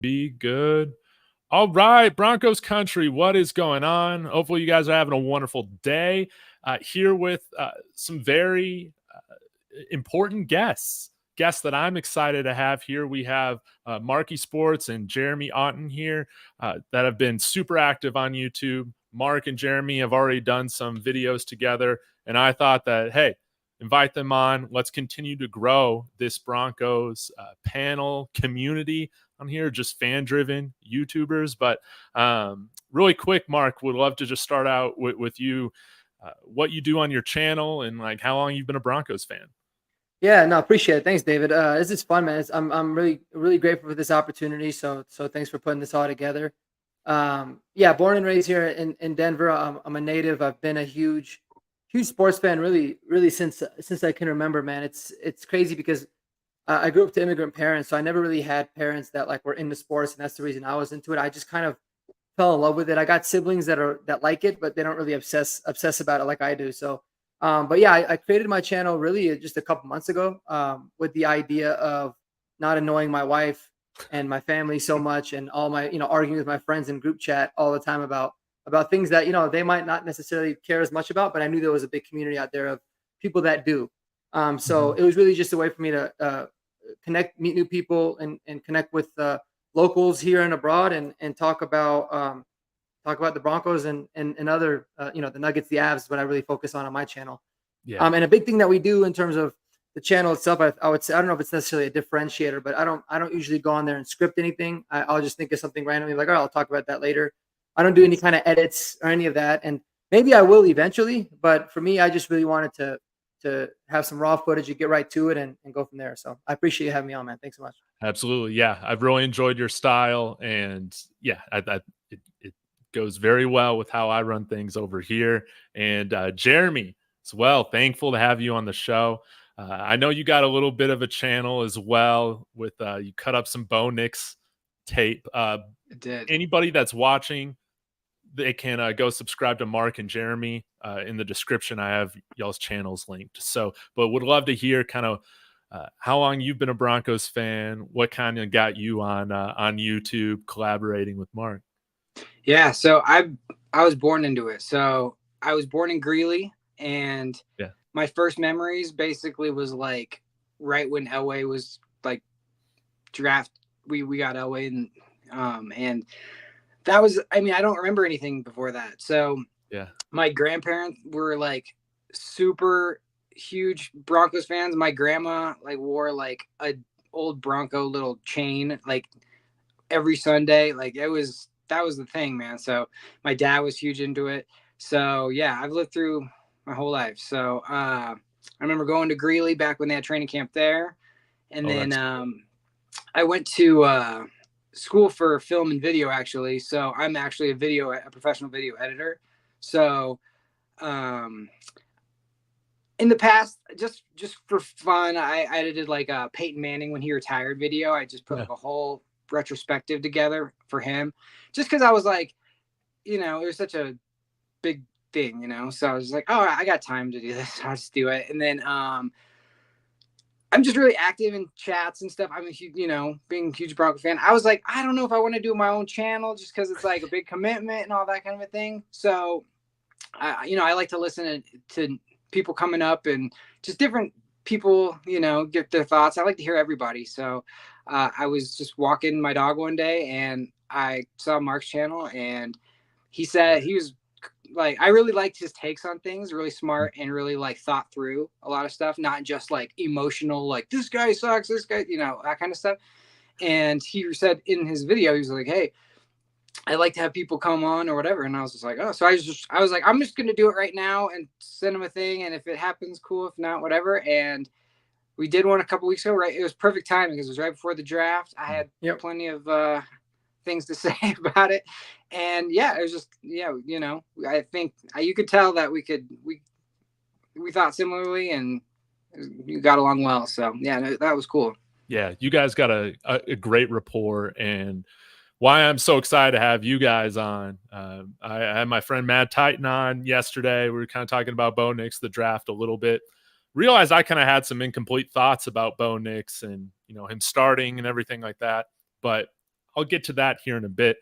Be good. All right, Broncos country, what is going on? Hopefully, you guys are having a wonderful day. Here with some very important guests that I'm excited to have here. We have Marky Sports and Jeremy Auten here that have been super active on YouTube. Mark and Jeremy have already done some videos together, and I thought that, hey, invite them on. Let's continue to grow this Broncos panel community on here, just fan-driven YouTubers. But really quick, Mark, would love to just start out with you, what you do on your channel and like how long you've been a Broncos fan. Yeah, no, appreciate it. Thanks, David. This is fun, man. I'm really grateful for this opportunity. So thanks for putting this all together. Yeah, born and raised here in Denver. I'm a native. I've been a huge sports fan really since I can remember, man. It's crazy because I grew up to immigrant parents, so I never really had parents that like were into sports, and that's the reason I was into it. I just kind of fell in love with it. I got siblings that like it, but they don't really obsess about it like I do. So, but yeah, I created my channel really just a couple months ago with the idea of not annoying my wife and my family so much, and all my arguing with my friends in group chat all the time about things that they might not necessarily care as much about, but I knew there was a big community out there of people that do. So Mhm. it was really just a way for me to connect, meet new people, and connect with locals here and abroad, and talk about the Broncos and other the Nuggets, the Avs, what I really focus on my channel. Yeah. And a big thing that we do in terms of the channel itself, I would say, I don't know if it's necessarily a differentiator, but I don't usually go on there and script anything. I'll just think of something randomly, like, oh, I'll talk about that later. I don't do any Nice. kind of edits or any of that, and maybe I will eventually. But for me, I just really wanted to have some raw footage and get right to it, and go from there. So I appreciate you having me on, man. Thanks so much. Absolutely. Yeah. I've really enjoyed your style. And yeah, it goes very well with how I run things over here. And Jeremy, as well, thankful to have you on the show. I know you got a little bit of a channel as well with you cut up some Bo Nix tape. It did. Anybody that's watching, they can go subscribe to Mark and Jeremy. In the description, I have y'all's channels linked. So, but would love to hear kind of how long you've been a Broncos fan, what kind of got you on YouTube collaborating with Mark. Yeah, so I was born into it. So I was born in Greeley, and Yeah. my first memories basically was like right when Elway was like draft. We got Elway, and that was, I mean, I don't remember anything before that. So Yeah. my grandparents were like super huge Broncos fans. My grandma like wore like a old Bronco little chain like every Sunday. Like that was the thing, man. So my dad was huge into it. So yeah, I've lived through my whole life. So I remember going to Greeley back when they had training camp there, and Oh, then that's cool. I went to school for film and video actually. So I'm actually a professional video editor. So um, in the past, just for fun, I edited like a Peyton Manning when he retired video. I just put Yeah. like a whole retrospective together for him, just because I was like, it was such a big thing, So I was like, oh, I got time to do this. I'll just do it. And then I'm just really active in chats and stuff. I'm a huge, being a huge Bronco fan. I was like, I don't know if I want to do my own channel just because it's like a big commitment and all that kind of a thing. So, I like to listen to people coming up and just different people, get their thoughts. I like to hear everybody. So I was just walking my dog one day and I saw Mark's channel, and he said he was like, I really liked his takes on things, really smart and really like thought through a lot of stuff, not just like emotional, like this guy sucks, this guy, that kind of stuff. And he said in his video, he was like, hey, I like to have people come on or whatever. And I was just like, oh, so I was like, I'm just going to do it right now and send him a thing. And if it happens, cool. If not, whatever. And we did one a couple weeks ago, right? It was perfect timing because it was right before the draft. I had Yep. plenty of things to say about it. And yeah, it was just, I think you could tell that we thought similarly and you got along well. So yeah, that was cool. Yeah. You guys got a great rapport, and why I'm so excited to have you guys on. I had my friend Matt Titan on yesterday. We were kind of talking about Bo Nix, the draft a little bit. Realized I kind of had some incomplete thoughts about Bo Nix and him starting and everything like that. But I'll get to that here in a bit.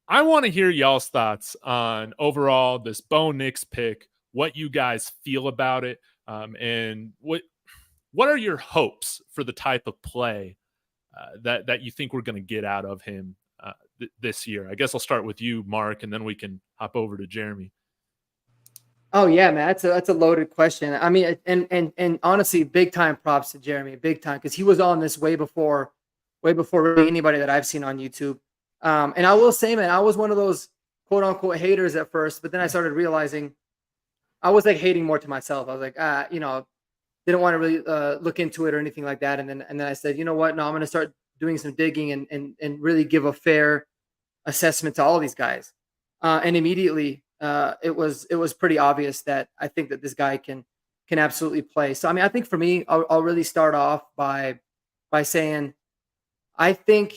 I want to hear y'all's thoughts on overall this Bo Nix pick, what you guys feel about it, and what are your hopes for the type of play that you think we're going to get out of him this year? I guess I'll start with you, Mark, and then we can hop over to Jeremy. Oh yeah, man, that's a loaded question. I mean, and honestly, big time props to Jeremy, big time, because he was on this way before really anybody that I've seen on YouTube. And I will say, man, I was one of those quote unquote haters at first, but then I started realizing I was like hating more to myself. I was like, didn't want to really look into it or anything like that. And then I said, you know what? No, I'm going to start doing some digging and really give a fair assessment to all these guys. And immediately, it was pretty obvious that I think that this guy can absolutely play. So I mean, I think for me, I'll really start off by saying I think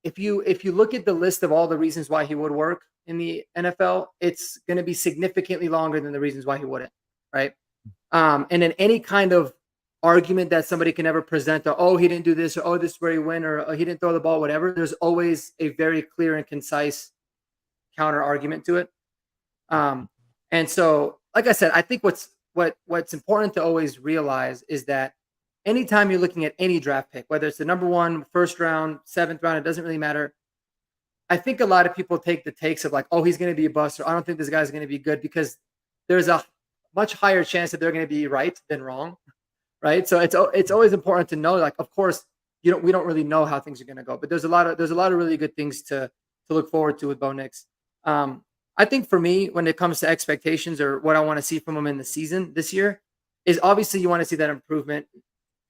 if you look at the list of all the reasons why he would work in the NFL, it's going to be significantly longer than the reasons why he wouldn't, right? And in any kind of argument that somebody can ever present, or, oh, he didn't do this, or oh, this is where he went, or oh, he didn't throw the ball, whatever, there's always a very clear and concise counter argument to it. And so, like I said, I think what's important to always realize is that anytime you're looking at any draft pick, whether it's the number one, first round, seventh round, it doesn't really matter. I think a lot of people take the takes of like, oh, he's going to be a bust, or I don't think this guy's going to be good, because there's a much higher chance that they're going to be right than wrong, right? So it's always important to know, like, of course, we don't really know how things are going to go, but there's a lot of really good things to look forward to with Bo Nix. I think for me, when it comes to expectations or what I want to see from him in the season this year, is obviously you want to see that improvement.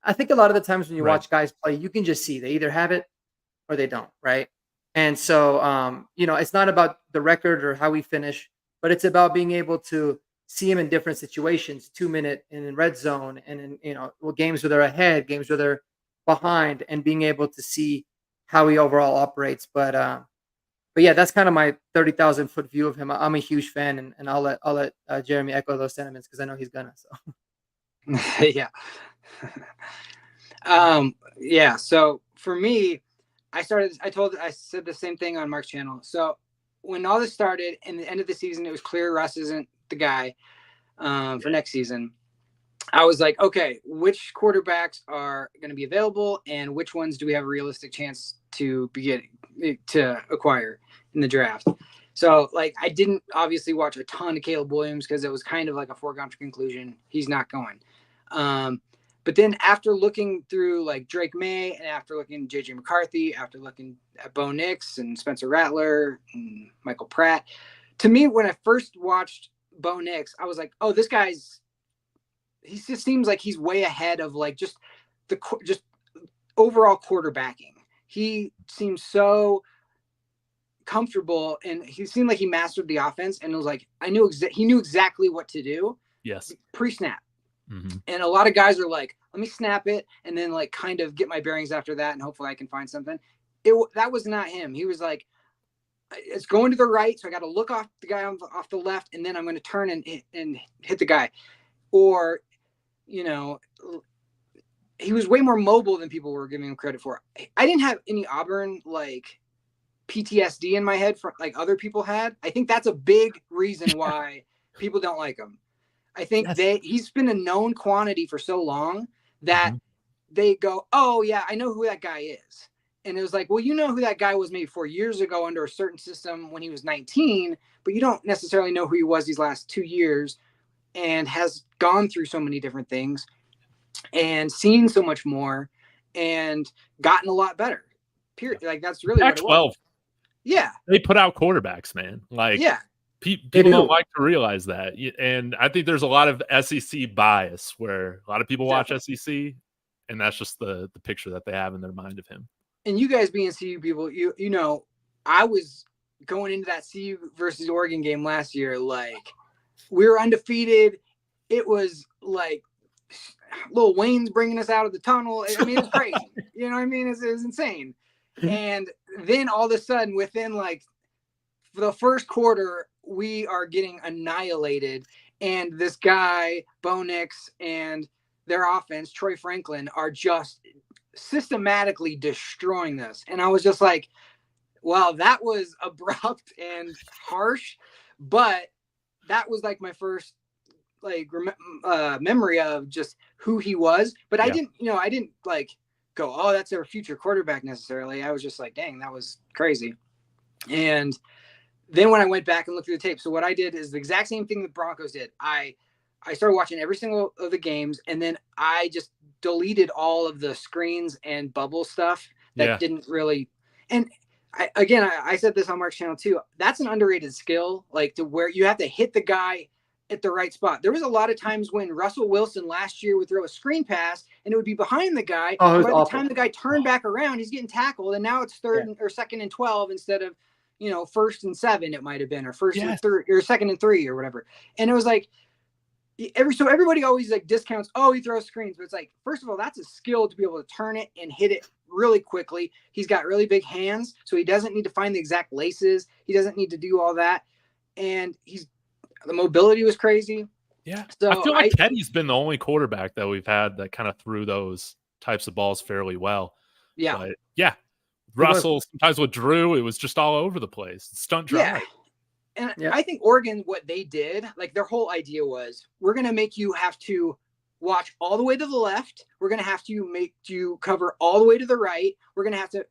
I think a lot of the times when you watch guys play, you can just see they either have it or they don't, right? And so, it's not about the record or how we finish, but it's about being able to see him in different situations, 2-minute and in red zone, and in games where they're ahead, games where they're behind, and being able to see how he overall operates. But yeah, that's kind of my 30,000-foot view of him. I'm a huge fan, and I'll let Jeremy echo those sentiments, because I know he's gonna. So yeah. Yeah. So for me, I said the same thing on Mark's channel. So when all this started in the end of the season, it was clear Russ isn't the guy for next season. I was like, okay, which quarterbacks are going to be available, and which ones do we have a realistic chance to acquire in the draft? So, like, I didn't obviously watch a ton of Caleb Williams, because it was kind of like a foregone conclusion he's not going. But then after looking through like Drake May, and after looking at JJ McCarthy, after looking at Bo Nix and Spencer Rattler and Michael Pratt, to me, when I first watched Bo Nix, I was like, oh, he just seems like he's way ahead of like just overall quarterbacking. He seems so comfortable, and he seemed like he mastered the offense, and it was like, he knew exactly what to do. Yes. Pre-snap. Mm-hmm. And a lot of guys are like, let me snap it and then like kind of get my bearings after that, and hopefully I can find something. That was not him. He was like, it's going to the right, so I got to look off the guy off the left, and then I'm going to turn and hit the guy. Or, he was way more mobile than people were giving him credit for. I didn't have any Auburn like PTSD in my head from like other people had. I think that's a big reason why people don't like him. I think he's been a known quantity for so long that they go, oh yeah, I know who that guy is. And it was like, well, you know who that guy was maybe 4 years ago under a certain system when he was 19, but you don't necessarily know who he was these last 2 years, and has gone through so many different things and seen so much more and gotten a lot better. Period. Like, that's really what it was. Yeah. They put out quarterbacks, man. Like, yeah. People don't like to realize that. And I think there's a lot of SEC bias where a lot of people watch SEC, and that's just the picture that they have in their mind of him. And you guys being CU people, I was going into that CU versus Oregon game last year, like, we were undefeated. It was like Lil Wayne's bringing us out of the tunnel. I mean, it was crazy. You know what I mean? It was insane. And then all of a sudden, within like the first quarter, we are getting annihilated, and this guy Bo Nix and their offense, Troy Franklin, are just systematically destroying this. And I was just like, Well, that was abrupt and harsh, but that was like my first like memory of just who he was. But I didn't like go, oh, that's their future quarterback necessarily. I was just like, dang, that was crazy. And then when I went back and looked through the tape, so what I did is the exact same thing the Broncos did. I started watching every single of the games, and then I just deleted all of the screens and bubble stuff that didn't really. And I said this on Mark's channel too. That's an underrated skill, like to where you have to hit the guy at the right spot. There was a lot of times when Russell Wilson last year would throw a screen pass and it would be behind the guy. Oh, by the time the guy turned back around, he's getting tackled, and now it's second and 12 instead of 1st and 7. It might have been, or first and 3, or 2nd and 3, or whatever. And it was like everybody always like discounts, oh, he throws screens, but it's like, first of all, that's a skill to be able to turn it and hit it really quickly. He's got really big hands, so he doesn't need to find the exact laces. He doesn't need to do all that, and the mobility was crazy. Yeah, so I feel like Teddy's been the only quarterback that we've had that kind of threw those types of balls fairly well. Yeah, but yeah, Russell, sometimes with Drew, it was just all over the place. Stunt drive. And I think Oregon, what they did, like their whole idea was, we're going to make you have to watch all the way to the left. We're going to have to make you cover all the way to the right. We're going to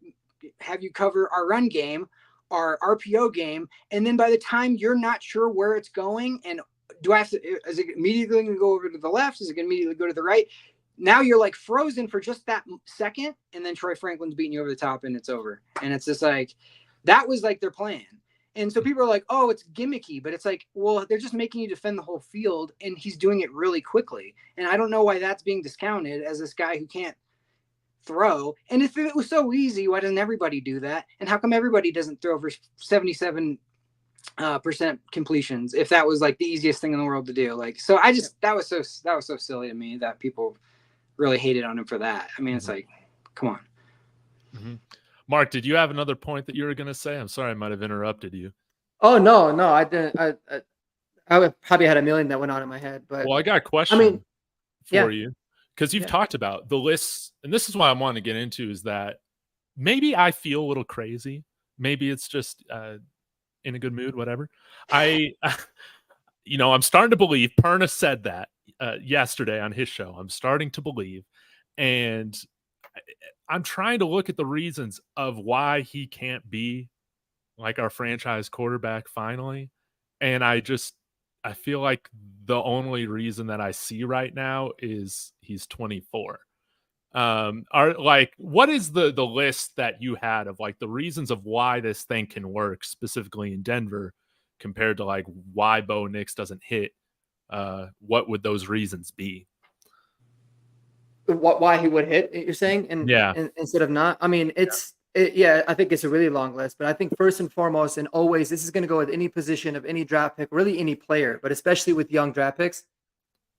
have you cover our run game, our RPO game. And then by the time you're not sure where it's going, and is it immediately going to go over to the left? Is it going to immediately go to the right? Now you're like frozen for just that second. And then Troy Franklin's beating you over the top and it's over. And it's just like, that was like their plan. And so people are like, oh, it's gimmicky, but it's like, well, they're just making you defend the whole field, and he's doing it really quickly. And I don't know why that's being discounted as this guy who can't throw. And if it was so easy, why doesn't everybody do that? And how come everybody doesn't throw for 77% completions if that was like the easiest thing in the world to do? Like, so that was so silly to me that people really hated on him for that. I mean, it's like, come on. Mm-hmm. Mark, did you have another point that you were going to say? I'm sorry, I might have interrupted you. Oh, no, I didn't. I probably had a million that went on in my head, but well, I got a question for you, because you've talked about the lists, and this is why I'm wanting to get into, is that maybe I feel a little crazy. Maybe it's just in a good mood, whatever. I'm starting to believe. Perna said that yesterday on his show. I'm starting to believe, and I'm trying to look at the reasons of why he can't be like our franchise quarterback finally. And I feel like the only reason that I see right now is he's 24. What is the list that you had of like the reasons of why this thing can work specifically in Denver compared to like why Bo Nix doesn't hit? What would those reasons be? Why he would hit, you're saying? And instead of not? I mean, I think it's a really long list, but I think first and foremost, and always, this is going to go with any position of any draft pick, really any player, but especially with young draft picks,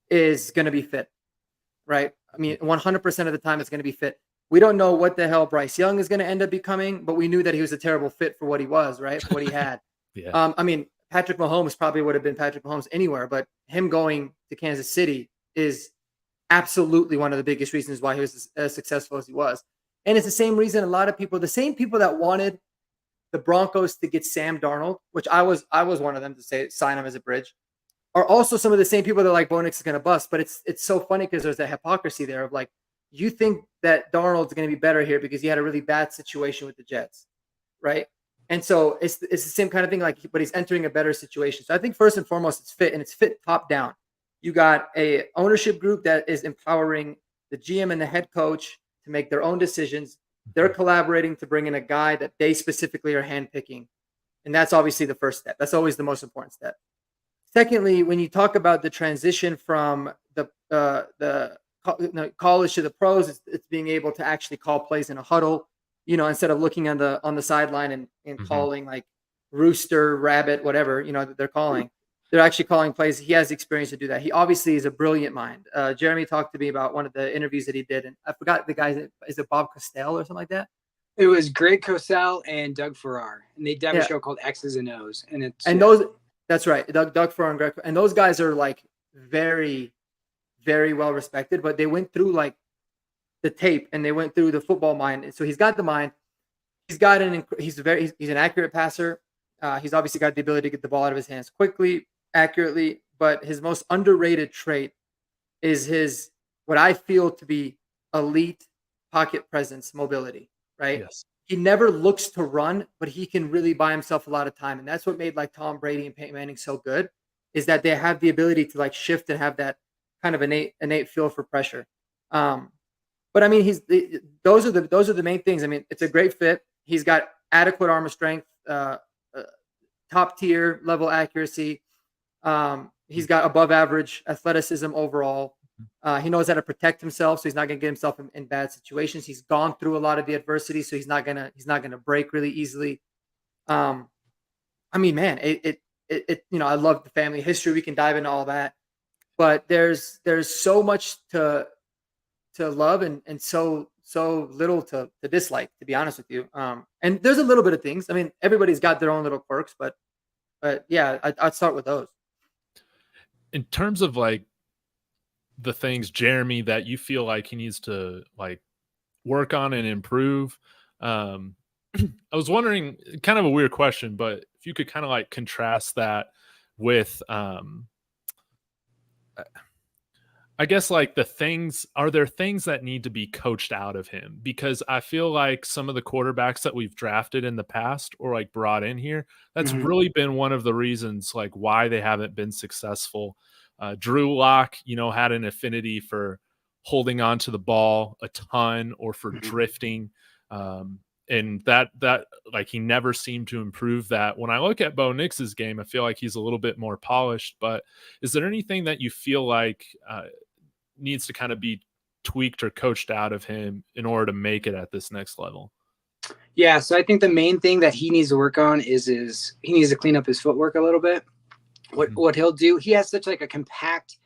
is going to be fit, right? I mean, 100% of the time it's going to be fit. We don't know what the hell Bryce Young is going to end up becoming, but we knew that he was a terrible fit for what he was, right? For what he had. I mean, Patrick Mahomes probably would have been Patrick Mahomes anywhere, but him going to Kansas City is absolutely one of the biggest reasons why he was as successful as he was. And it's the same reason the same people that wanted the Broncos to get Sam Darnold, which I was one of them to say sign him as a bridge, are also some of the same people that are like Bo Nix is going to bust. But it's so funny because there's a hypocrisy there of like, you think that Darnold's going to be better here because he had a really bad situation with the Jets, right? And so it's the same kind of thing, like, but he's entering a better situation. So I think first and foremost, it's fit, and it's fit top down. You got a ownership group that is empowering the GM and the head coach to make their own decisions. They're collaborating to bring in a guy that they specifically are handpicking. And that's obviously the first step. That's always the most important step. Secondly, when you talk about the transition from the college to the pros, it's being able to actually call plays in a huddle, instead of looking on the sideline and calling like rooster, rabbit, whatever, that they're calling. They're actually calling plays. He has experience to do that. He obviously is a brilliant mind. Jeremy talked to me about one of the interviews that he did, and I forgot the guy's. Is it Bob Cosell or something like that? It was Greg Cosell and Doug Farrar, and they have a show called X's and O's, That's right, Doug Farrar and Greg, and those guys are like very, very well respected. But they went through like the tape and they went through the football mind. So he's got the mind. he's an accurate passer. He's obviously got the ability to get the ball out of his hands quickly, accurately, but his most underrated trait is his what I feel to be elite pocket presence mobility, right? Yes. He never looks to run, but he can really buy himself a lot of time. And that's what made like Tom Brady and Peyton Manning so good, is that they have the ability to like shift and have that kind of innate feel for pressure. Um, but I mean, those are the main things. I mean, it's a great fit. He's got adequate arm strength, uh, top tier level accuracy. He's got above average athleticism overall. He knows how to protect himself, so he's not going to get himself in bad situations. He's gone through a lot of the adversity, so he's not gonna break really easily. Um, I mean, man, I love the family history. We can dive into all that, but there's so much to love and so little to dislike, to be honest with you. And there's a little bit of things. I mean, everybody's got their own little quirks, but yeah, I'd start with those. In terms of like the things, Jeremy, that you feel like he needs to like work on and improve, I was wondering, kind of a weird question, but if you could kind of like contrast that with I guess like are there things that need to be coached out of him? Because I feel like some of the quarterbacks that we've drafted in the past or like brought in here, that's Mhm. really been one of the reasons like why they haven't been successful. Drew Lock, had an affinity for holding on to the ball a ton or for Mhm. drifting. And that like he never seemed to improve that. When I look at Bo Nix's game, I feel like he's a little bit more polished, but is there anything that you feel like needs to kind of be tweaked or coached out of him in order to make it at this next level? Yeah, so I think the main thing that he needs to work on is he needs to clean up his footwork a little bit. What he'll do, he has such like a compact,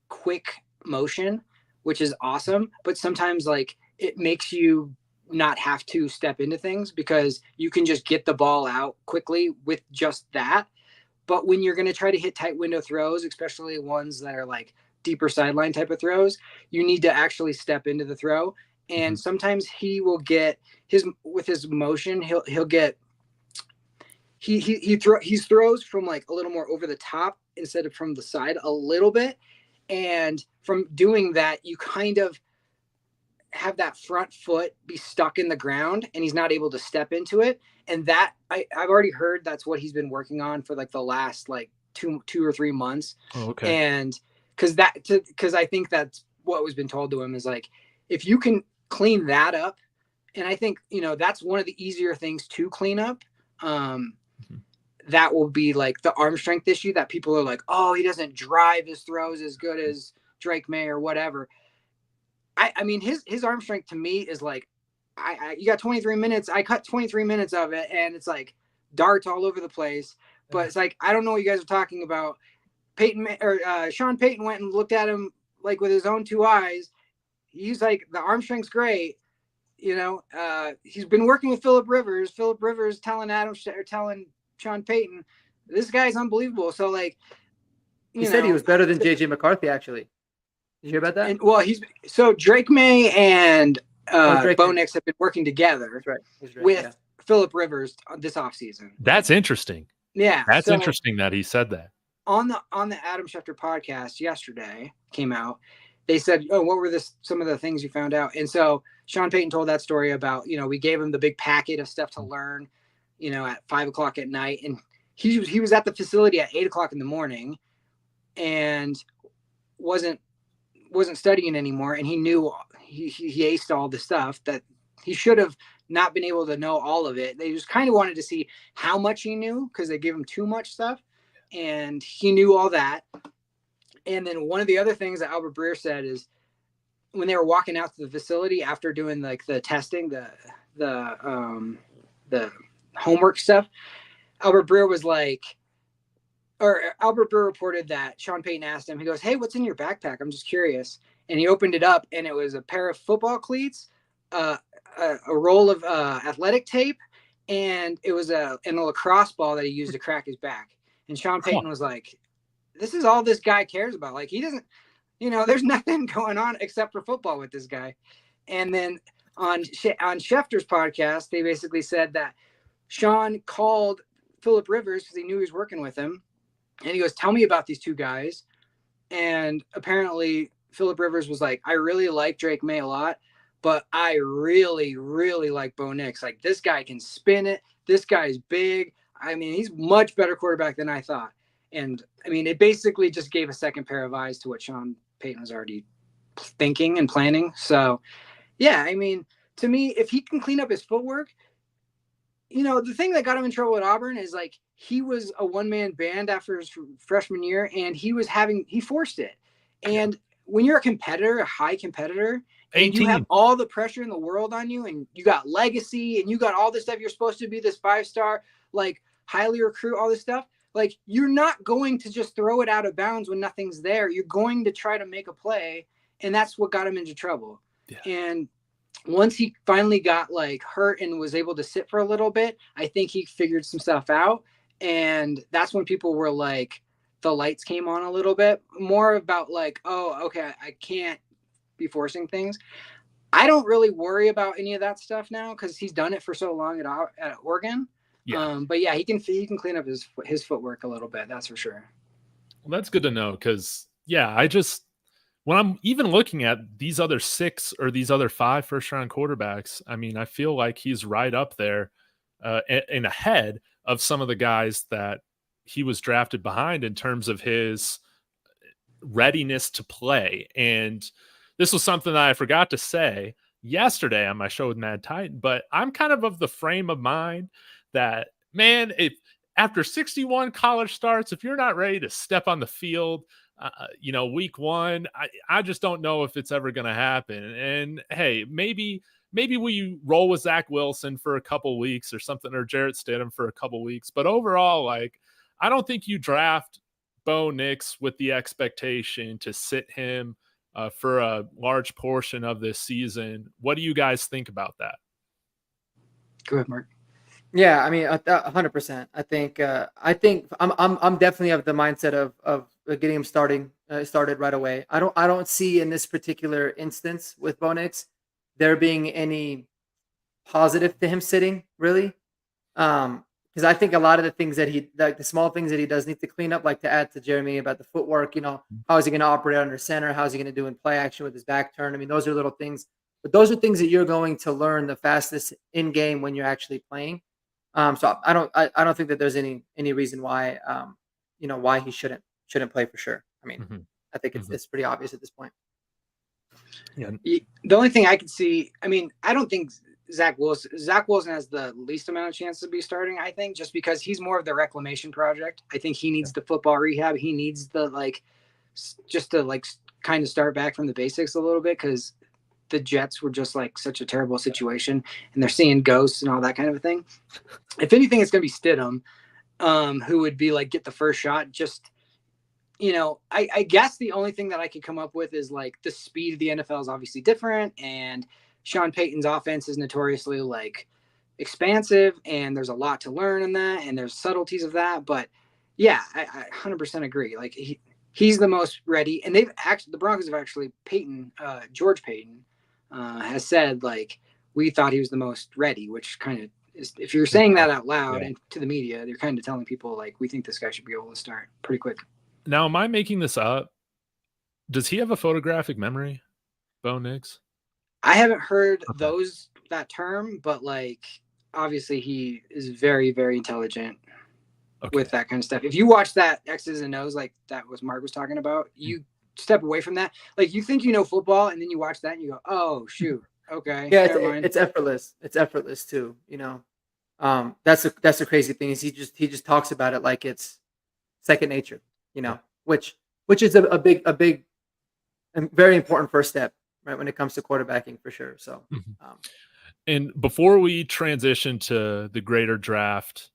quick motion, which is awesome, but sometimes like it makes you not have to step into things because you can just get the ball out quickly with just that. But when you're going to try to hit tight window throws, especially ones that are like deeper sideline type of throws, you need to actually step into the throw. And sometimes he will get with his motion, he'll get he throws from like a little more over the top instead of from the side a little bit. And from doing that, you kind of have that front foot be stuck in the ground and he's not able to step into it. And that I've already heard that's what he's been working on for like the last like two or 3 months. Oh, okay. And because I think that's what was been told to him is like, if you can clean that up, and I think, that's one of the easier things to clean up. That will be like the arm strength issue that people are like, oh, he doesn't drive his throws as good as Drake May or whatever. I mean, his arm strength to me is like, you got 23 minutes. I cut 23 minutes of it, and it's like darts all over the place. But it's like, I don't know what you guys are talking about. Sean Payton went and looked at him like with his own 2 eyes. He's like, the arm strength's great. He's been working with Phillip Rivers. Phillip Rivers telling Sean Payton, this guy's unbelievable. So like, He said he was better than JJ McCarthy, actually. Did you hear about that? And well, Drake May and Bo Nix have been working together with Phillip Rivers this offseason. That's interesting. Yeah. That's interesting that he said that. On the Adam Schefter podcast yesterday came out, they said, oh, what were some of the things you found out? And so Sean Payton told that story about, we gave him the big packet of stuff to learn, at 5:00 at night. And he was at the facility at 8:00 in the morning and wasn't studying anymore. And he knew he aced all the stuff that he should have not been able to know all of it. They just kind of wanted to see how much he knew because they gave him too much stuff. And he knew all that. And then one of the other things that Albert Breer said is when they were walking out to the facility after doing like the testing, the homework stuff, Albert Breer reported that Sean Payton asked him, he goes, hey, what's in your backpack? I'm just curious. And he opened it up and it was a pair of football cleats, a roll of athletic tape, and it was a lacrosse ball that he used to crack his back. And Sean Payton was like, this is all this guy cares about. Like, he doesn't, there's nothing going on except for football with this guy. And then on Schefter's podcast, they basically said that Sean called Phillip Rivers because he knew he was working with him, and he goes, "Tell me about these two guys." And apparently, Phillip Rivers was like, "I really like Drake May a lot, but I really, really like Bo Nix. Like, this guy can spin it. This guy's big. I mean, he's much better quarterback than I thought." And I mean, it basically just gave a second pair of eyes to what Sean Payton was already thinking and planning. So, yeah, I mean, to me, if he can clean up his footwork, the thing that got him in trouble at Auburn is like he was a one-man band after his freshman year, and he forced it. And when you're a competitor, a high competitor, and 18. you have all the pressure in the world on you, and you got legacy, and you got all this stuff, you're supposed to be this 5-star, like highly recruit, all this stuff. Like, you're not going to just throw it out of bounds when nothing's there. You're going to try to make a play, and that's what got him into trouble. Yeah. And once he finally got like hurt and was able to sit for a little bit, I think he figured some stuff out. And that's when people were like, the lights came on a little bit more about like, oh, okay, I can't be forcing things. I don't really worry about any of that stuff now because he's done it for so long at Oregon. Yeah. But yeah, he can clean up his footwork a little bit. That's for sure. Well, that's good to know because, yeah, when I'm even looking at these other 6 or these other 5 first-round quarterbacks, I mean, I feel like he's right up there and ahead of some of the guys that he was drafted behind in terms of his readiness to play. And this was something that I forgot to say yesterday on my show with Mad Titan, but I'm kind of the frame of mind that, man, if after 61 college starts, if you're not ready to step on the field, week 1, I just don't know if it's ever going to happen. And hey, maybe we roll with Zach Wilson for a couple weeks or something, or Jarrett Stidham for a couple weeks. But overall, like, I don't think you draft Bo Nix with the expectation to sit him for a large portion of this season. What do you guys think about that? Go ahead, Mark. Yeah, I mean, 100%. I think I'm definitely of the mindset of getting him started right away. I don't see in this particular instance with Bo Nix there being any positive to him sitting, really. Because I think a lot of the things the small things that he does need to clean up, like to add to Jeremy about the footwork, how is he going to operate under center? How is he going to do in play action with his back turn? I mean, those are little things, but those are things that you're going to learn the fastest in game when you're actually playing. So I don't think that there's any reason why, why he shouldn't play for sure. I mean, I think it's pretty obvious at this point. Yeah. The only thing I could see, I mean, I don't think Zach Wilson has the least amount of chance to be starting, I think, just because he's more of the reclamation project. I think he needs the football rehab. He needs just to kind of start back from the basics a little bit, because the Jets were just like such a terrible situation and they're seeing ghosts and all that kind of a thing. If anything, it's going to be Stidham, who would be like, get the first shot. Just, I guess the only thing that I could come up with is like the speed of the NFL is obviously different, and Sean Payton's offense is notoriously like expansive, and there's a lot to learn in that, and there's subtleties of that. But yeah, I 100% agree. Like he's the most ready, and the Broncos have actually George Payton has said like, we thought he was the most ready, which kind of is, if you're saying that out loud and to the media, you're kind of telling people like, we think this guy should be able to start pretty quick. Now, am I making this up? Does he have a photographic memory, Bo Nix? I haven't heard that term, but like, obviously he is very, very intelligent with that kind of stuff. If you watch that X's and O's, like that was Mark was talking about, you step away from that. Like, you think you know football, and then you watch that and you go, oh shoot, okay. Yeah, it's effortless. It's effortless too. That's the crazy thing is he just talks about it like it's second nature. Which is a big and very important first step, right, when it comes to quarterbacking for sure. So, and before we transition to the greater draft,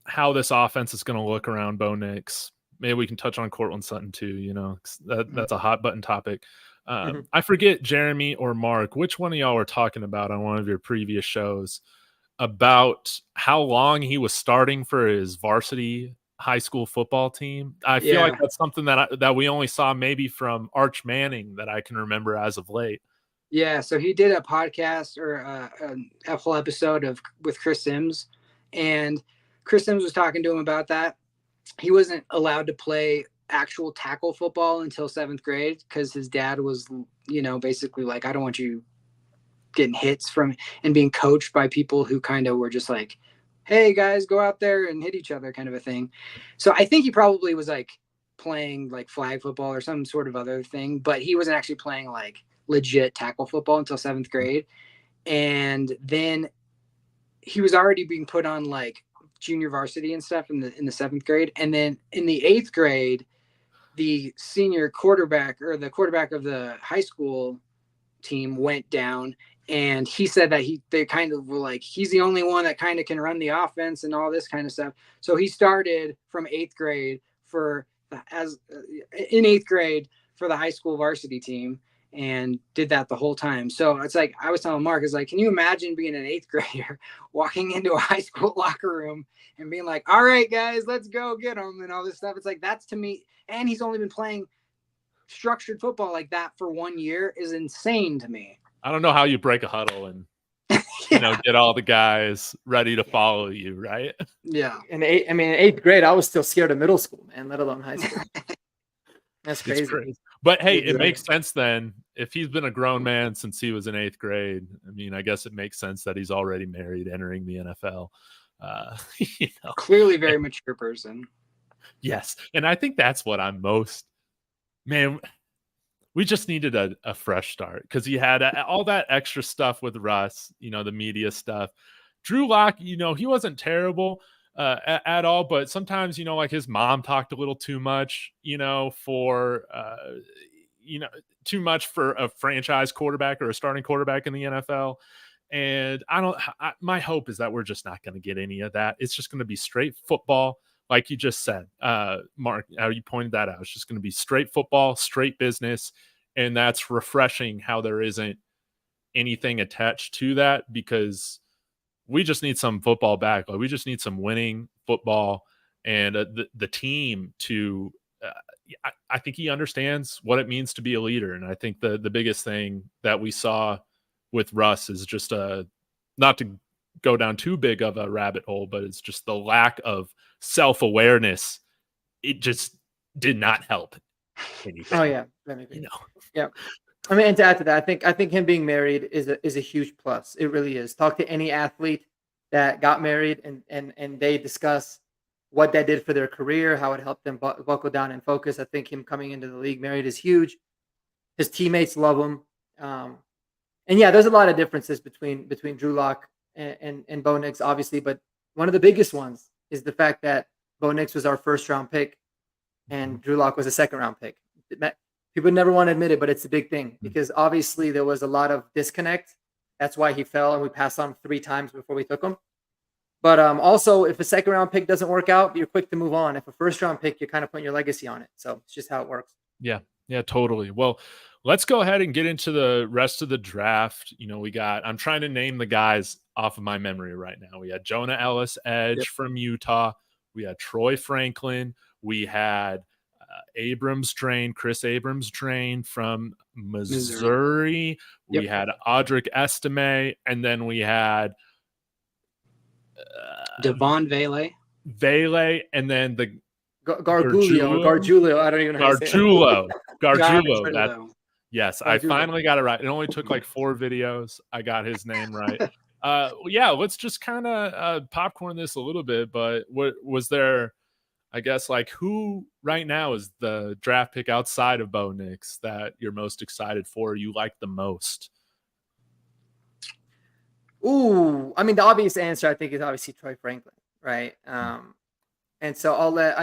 how this offense is going to look around Bo Nix, maybe we can touch on Cortland Sutton too. That's a hot button topic. I forget, Jeremy or Mark, which one of y'all were talking about on one of your previous shows about how long he was starting for his varsity high school football team. I feel like that's something that we only saw maybe from Arch Manning that I can remember as of late. Yeah, so he did a podcast or a whole episode with Chris Sims, and Chris Sims was talking to him about that. He wasn't allowed to play actual tackle football until 7th grade because his dad was, basically like, I don't want you getting hits from and being coached by people who kind of were just like, hey guys, go out there and hit each other kind of a thing. So I think he probably was like playing like flag football or some sort of other thing, but he wasn't actually playing like legit tackle football until 7th grade. And then he was already being put on like junior varsity and stuff in the 7th grade. And then in the 8th grade, the senior quarterback or the quarterback of the high school team went down, and he said that they kind of were like, he's the only one that kind of can run the offense and all this kind of stuff. So he started from 8th grade in 8th grade for the high school varsity team and did that the whole time. So it's like, I was telling Mark, it's like, can you imagine being an 8th grader walking into a high school locker room and being like, all right, guys, let's go get them and all this stuff. It's like, that's to me. And he's only been playing structured football like that for 1 year is insane to me. I don't know how you break a huddle and get all the guys ready to follow you, right? Yeah. In 8th grade, I was still scared of middle school, man, let alone high school. That's crazy. But hey, it makes sense then. If he's been a grown man since he was in 8th grade, I mean, I guess it makes sense that he's already married entering the NFL. Clearly very mature person. Yes. And I think that's what I'm most, man, we just needed a fresh start because he had all that extra stuff with Russ, the media stuff. Drew Lock, he wasn't terrible at all, but sometimes, like his mom talked a little too much, for, too much for a franchise quarterback or a starting quarterback in the NFL. And my hope is that we're just not going to get any of that. It's just going to be straight football. Like you just said, Mark, how you pointed that out. It's just going to be straight football, straight business. And that's refreshing how there isn't anything attached to that, because we just need some football back. Like, we just need some winning football, and the team to I think he understands what it means to be a leader. And I think the biggest thing that we saw with Russ is just not to go down too big of a rabbit hole, but it's just the lack of self-awareness. It just did not help anything. Oh yeah. Yeah. I mean, and to add to that, I think him being married is a huge plus. It really is. Talk to any athlete that got married and they discuss what that did for their career, how it helped them buckle down and focus. I think him coming into the league married is huge. His teammates love him. And yeah, there's a lot of differences between Drew Lock and Bo Nix, obviously, but one of the biggest ones is the fact that Bo Nix was our first round pick and Drew Lock was a second round pick. People never want to admit it, but it's a big thing because obviously there was a lot of disconnect. That's why he fell, and we passed on him 3 times before we took him. But also, if a second round pick doesn't work out, you're quick to move on. If a first round pick, you're kind of putting your legacy on it. So it's just how it works. Yeah, totally. Well, let's go ahead and get into the rest of the draft. I'm trying to name the guys off of my memory right now. We had Jonah Ellis, edge from Utah. We had Troy Franklin. We had Chris Abrams Drain from Missouri. We had Audric Estime, and then we had Devon Vele, and then the Gargiulo. I don't even know how to say it. Gargiulo. Yes, I finally got it right. It only took like 4 videos. I got his name right. Yeah, let's just kind of popcorn this a little bit. But what was there? I guess, like, who right now is the draft pick outside of Bo Nix that you're most excited for, you like the most? Ooh, I mean, the obvious answer, I think, is obviously Troy Franklin, right? And so I'll let,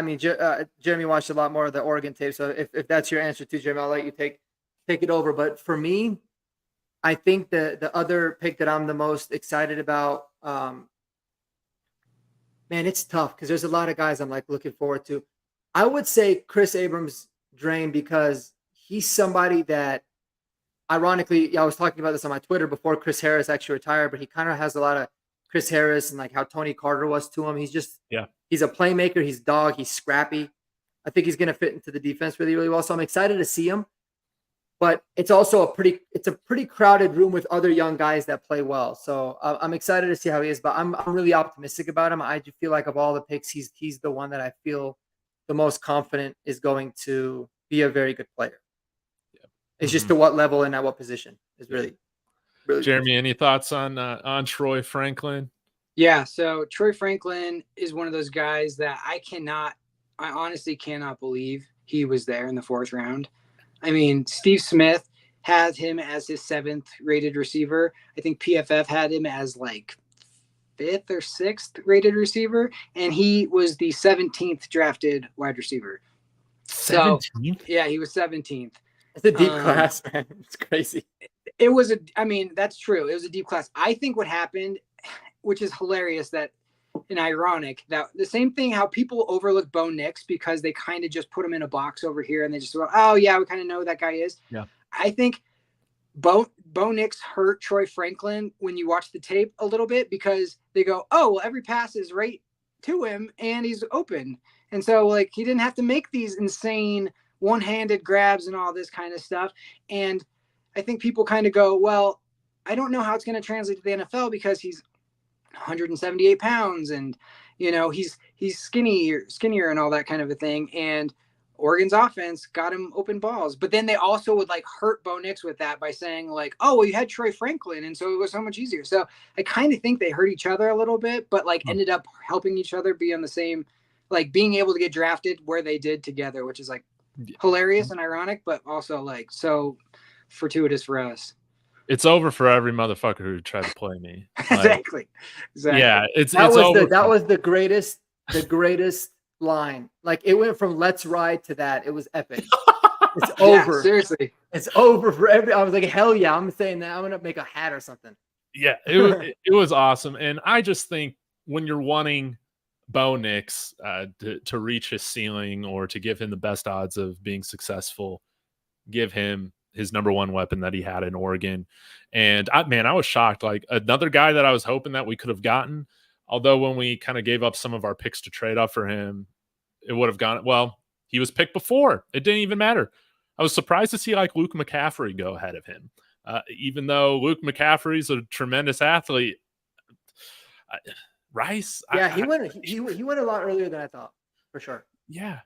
Jeremy watched a lot more of the Oregon tape. So if that's your answer too, Jeremy, I'll let you take it over. But for me, I think the other pick that I'm the most excited about, man, it's tough because there's a lot of guys I'm like looking forward to. I would say Chris Abrams Drain because he's somebody that, ironically, I was talking about this on my Twitter before Chris Harris actually retired, but he kind of has a lot of Chris Harris and like how Tony Carter was to him. He's just, he's a playmaker. He's dog. He's scrappy. I think he's going to fit into the defense really, really well. So I'm excited to see him. but it's also a pretty crowded room with other young guys that play well. So I'm excited to see how he is, but I'm really optimistic about him. I just feel like of all the picks, he's the one that I feel the most confident is going to be a very good player. Yeah. It's just to what level and at what position is really. Jeremy, any thoughts on Troy Franklin? Yeah, so Troy Franklin is one of those guys that I honestly cannot believe he was there in the 4th round. I mean, Steve Smith had him as his 7th rated receiver. I think PFF had him as like 5th or 6th rated receiver, and he was the 17th drafted wide receiver. 17th? So, yeah, he was 17th. It's a deep class, man. It's crazy. That's true. It was a deep class. I think what happened, which is hilarious and ironic, that the same thing how people overlook Bo Nix because they kind of just put him in a box over here and they just go, oh yeah, we kind of know who that guy is. Yeah. I think Bo Nix hurt Troy Franklin when you watch the tape a little bit because they go, oh, well, every pass is right to him and he's open. And so like he didn't have to make these insane one-handed grabs and all this kind of stuff. And I think people kind of go, well, I don't know how it's going to translate to the NFL because he's 178 pounds and, he's skinnier and all that kind of a thing. And Oregon's offense got him open balls. But then they also would like hurt Bo Nix with that by saying like, oh, well, you had Troy Franklin. And so it was so much easier. So I kind of think they hurt each other a little bit, but like ended up helping each other be on the same, like being able to get drafted where they did together, which is like hilarious and ironic, but also like so fortuitous for us. It's over for every motherfucker who tried to play me. Like, exactly. Yeah, that was the greatest line. Like it went from "Let's Ride" to that. It was epic. It's over. Yeah, seriously, it's over for every. I was like, hell yeah! I'm saying that. I'm gonna make a hat or something. Yeah, it was awesome, and I just think when you're wanting Bo Nix to reach his ceiling or to give him the best odds of being successful, give him his number one weapon that he had in Oregon. And I was shocked. Like another guy that I was hoping that we could have gotten, although when we kind of gave up some of our picks to trade up for him, it would have gone, well, he was picked before. It didn't even matter. I was surprised to see like Luke McCaffrey go ahead of him. Even though Luke McCaffrey's a tremendous athlete, Rice. Yeah, he went a lot earlier than I thought, for sure. Yeah.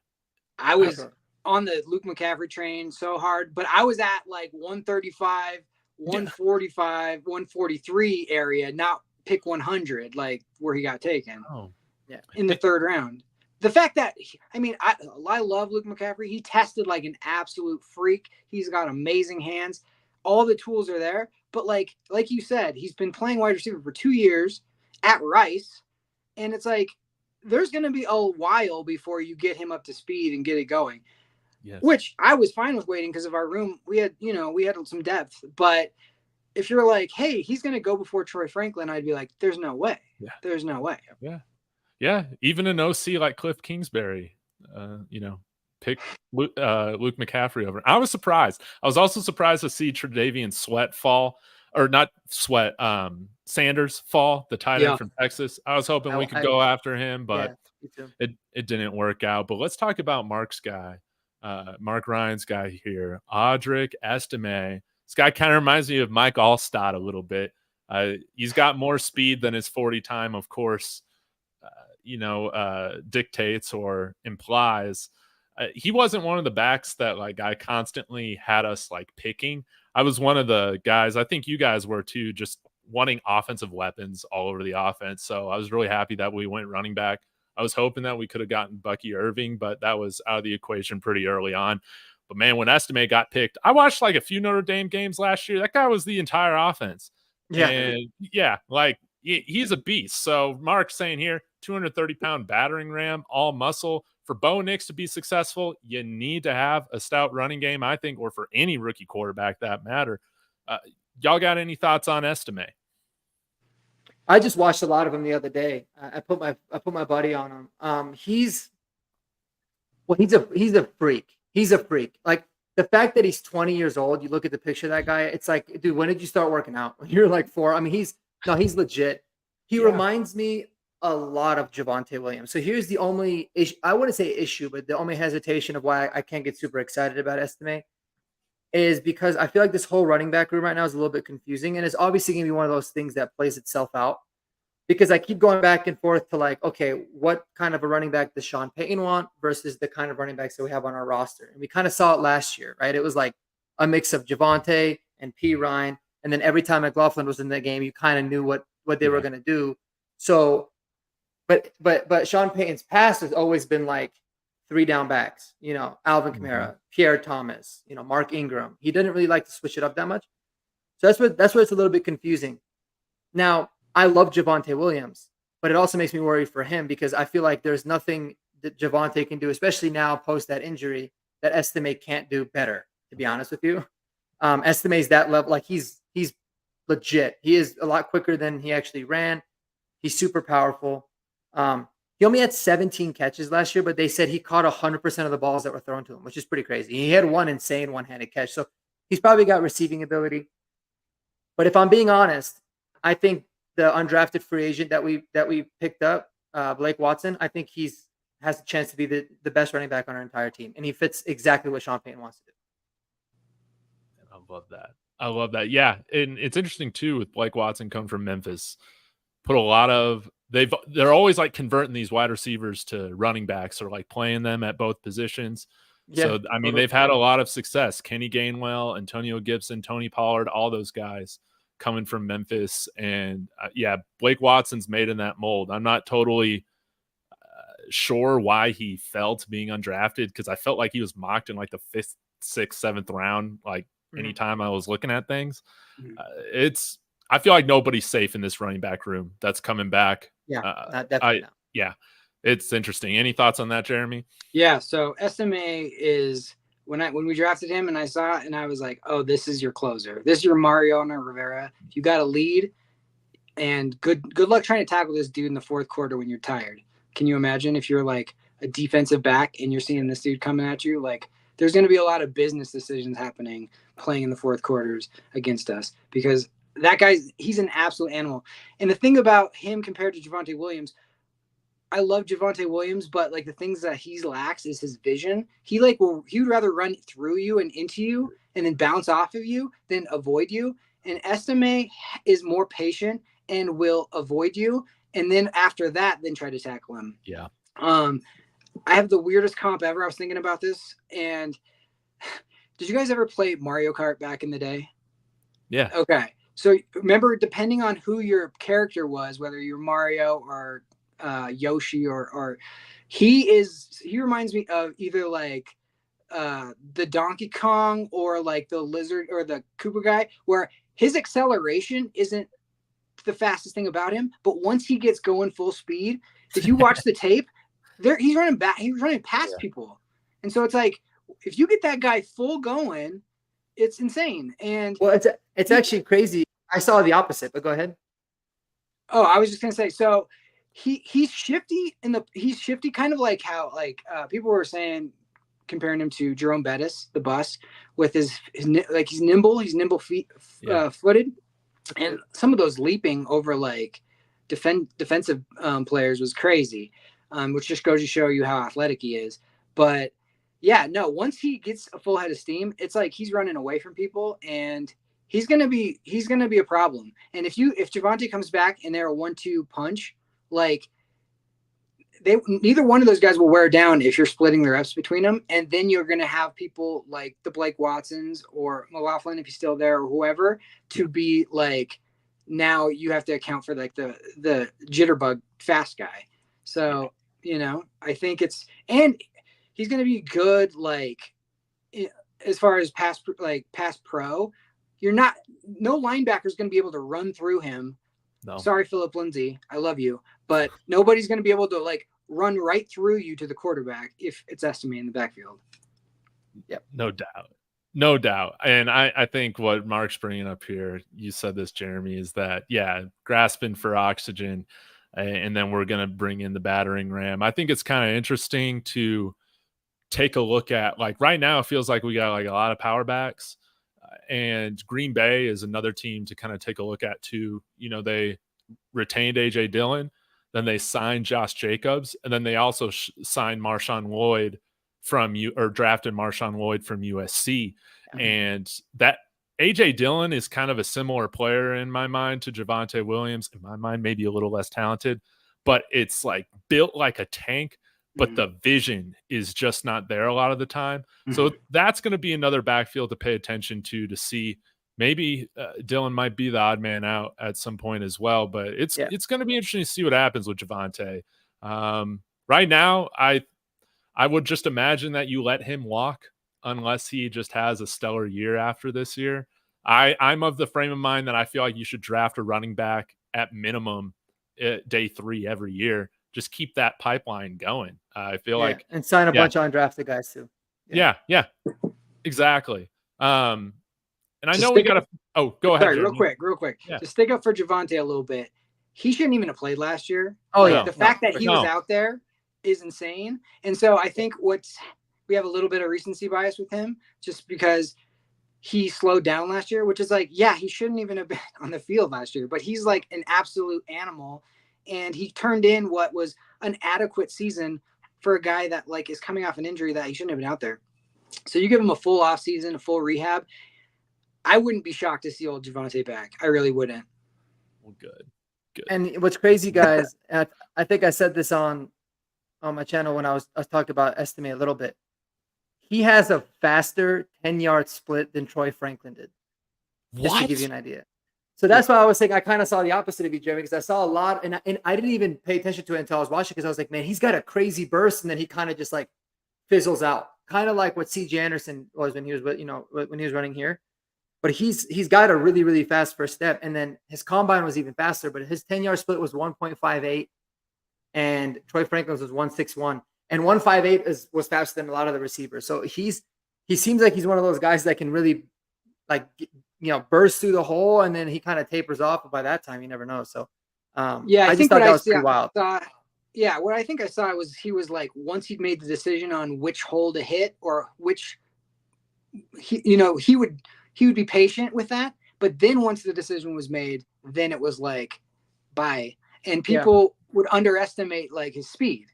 I was on the Luke McCaffrey train so hard, but I was at like 135, 145, 143 area, not pick 100, like where he got taken. Oh, yeah. In the 3rd round. The fact that, I love Luke McCaffrey. He tested like an absolute freak. He's got amazing hands. All the tools are there. But like you said, he's been playing wide receiver for 2 years at Rice. And it's like, there's going to be a while before you get him up to speed and get it going. Yes. Which I was fine with waiting because of our room. We had some depth. But if you're like, hey, he's going to go before Troy Franklin, I'd be like, there's no way. Yeah. There's no way. Yeah. Yeah. Even an OC like Cliff Kingsbury, pick Luke McCaffrey over. I was surprised. I was also surprised to see Tre'Davian Sanders fall, the tight end from Texas. I was hoping we could go after him, but it didn't work out. But let's talk about Mark's guy. Mark Ryan's guy here, Audric Estime. This guy kind of reminds me of Mike Allstott a little bit. He's got more speed than his 40 time, of course, dictates or implies. He wasn't one of the backs that like I constantly had us like picking. I was one of the guys, I think you guys were too, just wanting offensive weapons all over the offense. So I was really happy that we went running back. I was hoping that we could have gotten Bucky Irving, but that was out of the equation pretty early on. But man, when Estime got picked, I watched like a few Notre Dame games last year. That guy was the entire offense. Yeah. And yeah, like he's a beast. So Mark's saying here, 230-pound battering ram, all muscle. For Bo Nix to be successful, you need to have a stout running game, I think, or for any rookie quarterback that matter. Y'all got any thoughts on Estime? I just watched a lot of him the other day. I put my buddy on him. He's a freak. He's a freak. Like the fact that he's 20 years old, you look at the picture of that guy, it's like, dude, when did you start working out? When you're like 4. I mean, he's legit. He reminds me a lot of Javonte Williams. So here's the only issue, I wouldn't say issue, but the only hesitation of why I can't get super excited about Estime. is because I feel like this whole running back room right now is a little bit confusing, and it's obviously going to be one of those things that plays itself out because I keep going back and forth to like, okay, what kind of a running back does Sean Payton want versus the kind of running backs that we have on our roster? And we kind of saw it last year, right? It was like a mix of Javonte and P. Ryan, and then every time McLaughlin was in the game, you kind of knew what they were going to do. So, but Sean Payton's past has always been like 3 down backs, Alvin Kamara, Pierre Thomas, Mark Ingram. He didn't really like to switch it up that much. So that's where it's a little bit confusing. Now, I love Javonte Williams, but it also makes me worry for him because I feel like there's nothing that Javonte can do, especially now post that injury, that Estime can't do better, to be honest with you. Estime's that level, like he's legit. He is a lot quicker than he actually ran. He's super powerful. He only had 17 catches last year, but they said he caught 100% of the balls that were thrown to him, which is pretty crazy. He had one insane one-handed catch. So he's probably got receiving ability. But if I'm being honest, I think the undrafted free agent that we picked up, Blake Watson, I think has a chance to be the best running back on our entire team. And he fits exactly what Sean Payton wants to do. I love that. I love that. Yeah. And it's interesting too with Blake Watson coming from Memphis. Put a lot of they're always like converting these wide receivers to running backs or like playing them at both positions. Yeah, so I mean, they've had a lot of success. Kenny Gainwell, Antonio Gibson, Tony Pollard, all those guys coming from Memphis. And yeah, Blake Watson's made in that mold. I'm not totally sure why he fell to being undrafted because I felt like he was mocked in like the 5th, 6th, 7th round. Like anytime I was looking at things, I feel like nobody's safe in this running back room that's coming back. Yeah, definitely not. Yeah, it's interesting. Any thoughts on that, Jeremy? Yeah, so SMA is when we drafted him and I saw it and I was like, oh, this is your closer. This is your Mariano Rivera. You got a lead, and good luck trying to tackle this dude in the 4th quarter when you're tired. Can you imagine if you're like a defensive back and you're seeing this dude coming at you? Like, there's going to be a lot of business decisions happening playing in the 4th quarters against us because that he's an absolute animal. And the thing about him compared to Javonte Williams, I love Javonte Williams, but like the things that he lacks is his vision. He would rather run through you and into you and then bounce off of you than avoid you. And Estime is more patient and will avoid you. And then after that, then try to tackle him. Yeah. I have the weirdest comp ever. I was thinking about this. And did you guys ever play Mario Kart back in the day? Yeah. Okay. So remember, depending on who your character was, whether you're Mario or Yoshi or he reminds me of either like the Donkey Kong or like the lizard or the Koopa guy, where his acceleration isn't the fastest thing about him, but once he gets going full speed, if you watch the tape, he's running past people. And so it's like if you get that guy full going, it's insane. And well, it's actually crazy. I saw the opposite, but go ahead. Oh, I was just gonna say, so he's shifty he's shifty, kind of like how people were saying, comparing him to Jerome Bettis, the bus, with his like he's nimble footed, and some of those leaping over like defensive players was crazy, which just goes to show you how athletic he is. But yeah, no, once he gets a full head of steam, it's like he's running away from people and he's gonna be a problem. And if Javonte comes back and they're a 1-2 punch, like neither one of those guys will wear down if you're splitting the reps between them. And then you're gonna have people like the Blake Watsons or McLaughlin, if he's still there, or whoever, to be like, now you have to account for like the jitterbug fast guy. So I think and he's gonna be good like as far as pass pro. No linebacker is going to be able to run through him. No. Sorry, Philip Lindsay. I love you. But nobody's going to be able to like run right through you to the quarterback if it's Estime in the backfield. Yep. No doubt. No doubt. And I think what Mark's bringing up here, you said this, Jeremy, is that, grasping for oxygen, and then we're going to bring in the battering ram. I think it's kind of interesting to take a look at, like, right now it feels like we got like a lot of power backs. And Green Bay is another team to kind of take a look at too. They retained A.J. Dillon, then they signed Josh Jacobs, and then they also signed Marshawn Lloyd from you, or drafted Marshawn Lloyd from USC. Yeah. And that AJ Dillon is kind of a similar player in my mind to Javonte Williams. In my mind, maybe a little less talented, but it's like built like a tank, but the vision is just not there a lot of the time. So that's going to be another backfield to pay attention to see. Maybe Dillon might be the odd man out at some point as well, but it's going to be interesting to see what happens with Javonte. Right now, I would just imagine that you let him walk unless he just has a stellar year after this year. I'm of the frame of mind that I feel like you should draft a running back at minimum day 3 every year. Just keep that pipeline going. I feel like, and sign a bunch of undrafted guys too. Yeah, exactly. And I know we got to. Oh, go ahead. Sorry, real quick. Yeah. Just stick up for Javonte a little bit. He shouldn't even have played last year. Oh yeah, the fact that he was out there is insane. And so I think we have a little bit of recency bias with him, just because he slowed down last year, which is like, yeah, he shouldn't even have been on the field last year, but he's like an absolute animal. And he turned in what was an adequate season for a guy that like is coming off an injury that he shouldn't have been out there. So you give him a full off season, a full rehab. I wouldn't be shocked to see old Javonte back. I really wouldn't. Well, good. And what's crazy, guys, I think I said this on my channel when I was talking about estimate a little bit. He has a faster 10-yard split than Troy Franklin did. Just to give you an idea. So that's why I was saying I kind of saw the opposite of you, Jeremy, because I saw a lot, and I didn't even pay attention to it until I was watching, because I was like, man, he's got a crazy burst, and then he kind of just like fizzles out, kind of like what C.J. Anderson was when he was, when he was running here. But he's got a really, really fast first step, and then his combine was even faster. But his 10-yard split was 1.58, and Troy Franklin's was 1.61, and 1.58 was faster than a lot of the receivers. So he seems like he's one of those guys that can really like burst through the hole, and then he kind of tapers off. But by that time, you never know. So I just thought that was pretty wild. What I think I saw was he was like, once he'd made the decision on which hole to hit or which he would be patient with that. But then once the decision was made, then it was like, bye. And people would underestimate like his speed.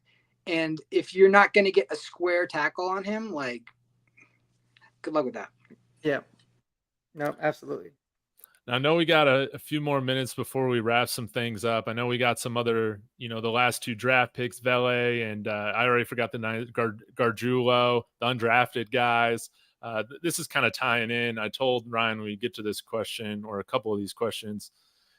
And if you're not going to get a square tackle on him, like, good luck with that. Yeah. No, absolutely. I know we got a few more minutes before we wrap some things up. I know we got some other, the last 2 draft picks, Vele, and I already forgot the Gargiulo, the undrafted guys. This is kind of tying in. I told Ryan we get to this question, or a couple of these questions.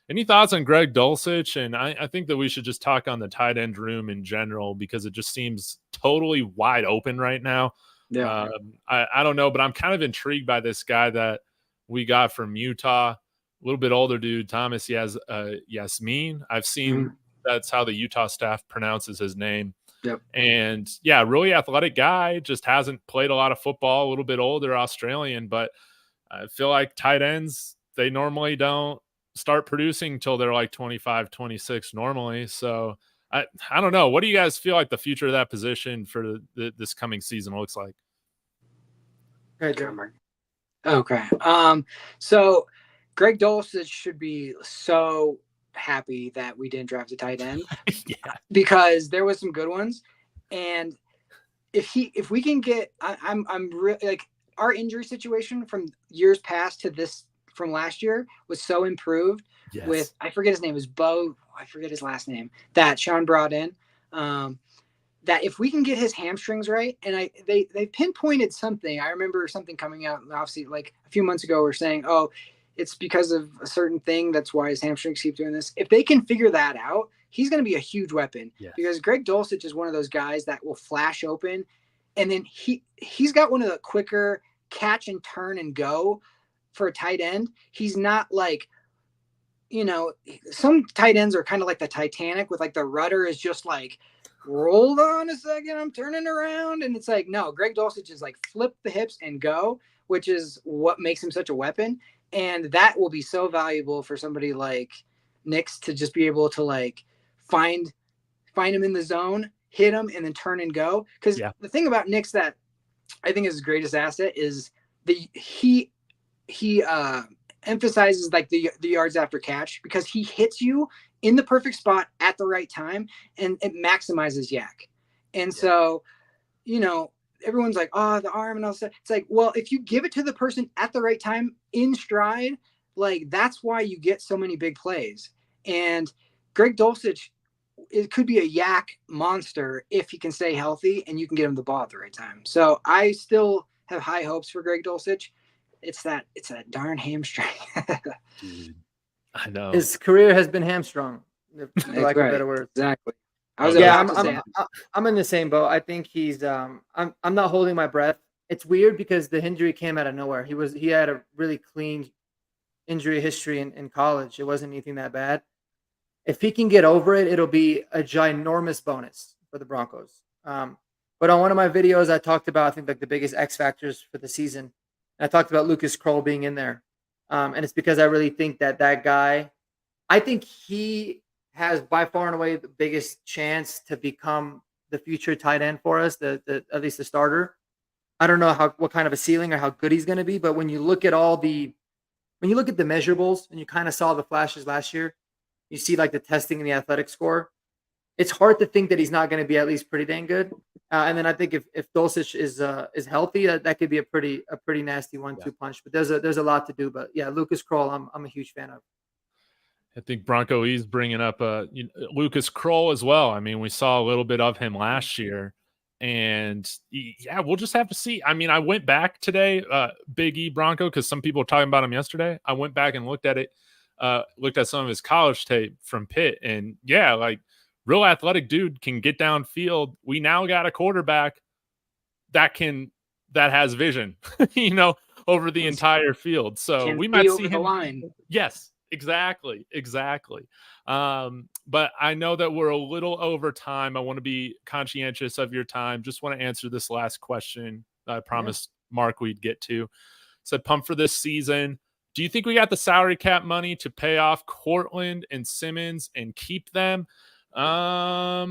Any thoughts on Greg Dulcich? And I think that we should just talk on the tight end room in general, because it just seems totally wide open right now. Yeah. I don't know, but I'm kind of intrigued by this guy that we got from Utah, a little bit older dude, Thomas Yasmin. I've seen that's how the Utah staff pronounces his name. Yep. And really athletic guy, just hasn't played a lot of football, a little bit older, Australian, but I feel like tight ends, they normally don't start producing until they're like 25, 26 normally. So I don't know. What do you guys feel like the future of that position for this coming season looks like? Okay. So Greg Dulcich should be so happy that we didn't draft a tight end. Because there was some good ones. And if we can get, I'm really like, our injury situation from years past to this from last year was so improved with, I forget his name, is Bo. I forget his last name, that Sean brought in. That if we can get his hamstrings right, and they pinpointed something. I remember something coming out, obviously, like a few months ago, we're saying, oh, it's because of a certain thing. That's why his hamstrings keep doing this. If they can figure that out, he's going to be a huge weapon. Because Greg Dulcich is one of those guys that will flash open, and then he's got one of the quicker catch and turn and go for a tight end. He's not like, some tight ends are kind of like the Titanic with like the rudder is just like, hold on a second, I'm turning around. And it's like, no, Greg Dulcich is like flip the hips and go, which is what makes him such a weapon. And that will be so valuable for somebody like Nix to just be able to like find him in the zone, hit him, and then turn and go. Because the thing about Nix that I think is his greatest asset is he emphasizes like the yards after catch, because he hits you in the perfect spot at the right time, and it maximizes yak. And so, everyone's like, oh, the arm and all that. It's like, well, if you give it to the person at the right time in stride, like that's why you get so many big plays. And Greg Dulcich, it could be a yak monster if he can stay healthy and you can get him the ball at the right time. So I still have high hopes for Greg Dulcich. It's that darn hamstring. Dude, I know His career has been hamstrung, for lack of better words. Exactly. I was Yeah, about to say I'm in the same boat. I think he's I'm not holding my breath. It's weird because the injury came out of nowhere. He had a really clean injury history in college. It wasn't anything that bad. If he can get over it, it'll be a ginormous bonus for the Broncos. But on one of my videos, I talked about, I think, like the biggest X factors for the season. And I talked about Lucas Kroll being in there. And it's because I really think that guy, I think he has by far and away the biggest chance to become the future tight end for us, at least the starter. I don't know what kind of a ceiling or how good he's going to be, but when you look at the measurables and you kind of saw the flashes last year, you see like the testing and the athletic score. It's hard to think that he's not going to be at least pretty dang good. And then I think if Dulcich is healthy, that could be a pretty nasty 1-2 punch. But there's a lot to do. But yeah, Lucas Kroll, I'm a huge fan of. I think Bronco E's bringing up Lucas Kroll as well. I mean, we saw a little bit of him last year, and yeah, we'll just have to see. I mean, I went back today, Big E Bronco, because some people were talking about him yesterday. I went back and looked at it, looked at some of his college tape from Pitt, and yeah, like real athletic dude, can get downfield. We now got a quarterback that has vision, over the entire field. So we might see him. The line. Yes. Exactly. But I know that we're a little over time. I want to be conscientious of your time. Just want to answer this last question that I promised Mark we'd get to. Said, pump for this season. Do you think we got the salary cap money to pay off Cortland and Simmons and keep them? I